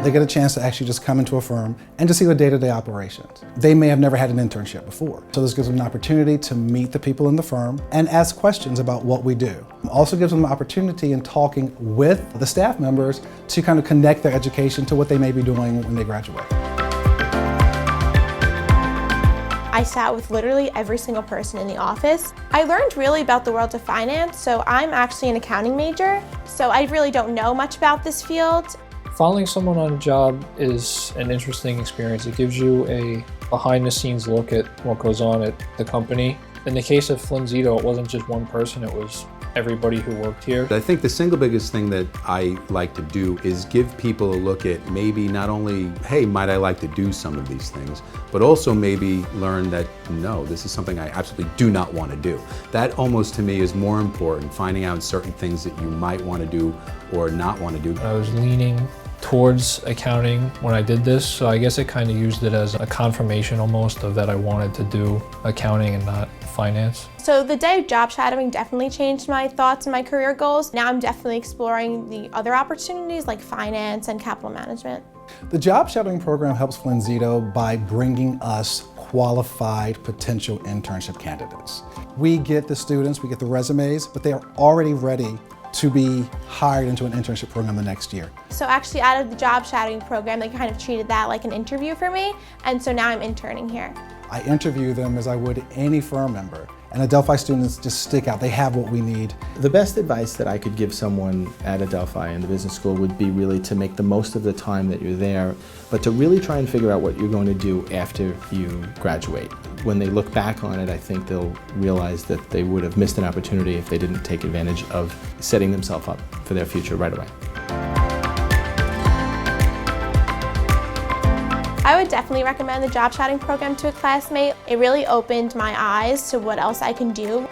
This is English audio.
They get a chance to actually just come into a firm and to see the day-to-day operations. They may have never had an internship before, so this gives them an opportunity to meet the people in the firm and ask questions about what we do. It also gives them an opportunity in talking with the staff members to kind of connect their education to what they may be doing when they graduate. I sat with literally every single person in the office. I learned really about the world of finance, so I'm actually an accounting major, so I really don't know much about this field. Following someone on a job is an interesting experience. It gives you a behind-the-scenes look at what goes on at the company. In the case of Flynn Zito, it wasn't just one person, it was everybody who worked here. I think the single biggest thing that I like to do is give people a look at maybe not only, hey, might I like to do some of these things, but also maybe learn that, no, this is something I absolutely do not want to do. That almost to me is more important, finding out certain things that you might want to do or not want to do. I was leaning towards accounting when I did this, so I guess I kind of used it as a confirmation almost of that I wanted to do accounting and not finance. So the day of job shadowing definitely changed my thoughts and my career goals. Now I'm definitely exploring the other opportunities like finance and capital management. The job shadowing program helps Flynn Zito by bringing us qualified potential internship candidates. We get the students, we get the resumes, but they are already ready to be hired into an internship program the next year. So actually out of the job shadowing program, they kind of treated that like an interview for me, and so now I'm interning here. I interview them as I would any firm member, and Adelphi students just stick out. They have what we need. The best advice that I could give someone at Adelphi in the business school would be really to make the most of the time that you're there, but to really try and figure out what you're going to do after you graduate. When they look back on it, I think they'll realize that they would have missed an opportunity if they didn't take advantage of setting themselves up for their future right away. I would definitely recommend the job shadowing program to a classmate. It really opened my eyes to what else I can do.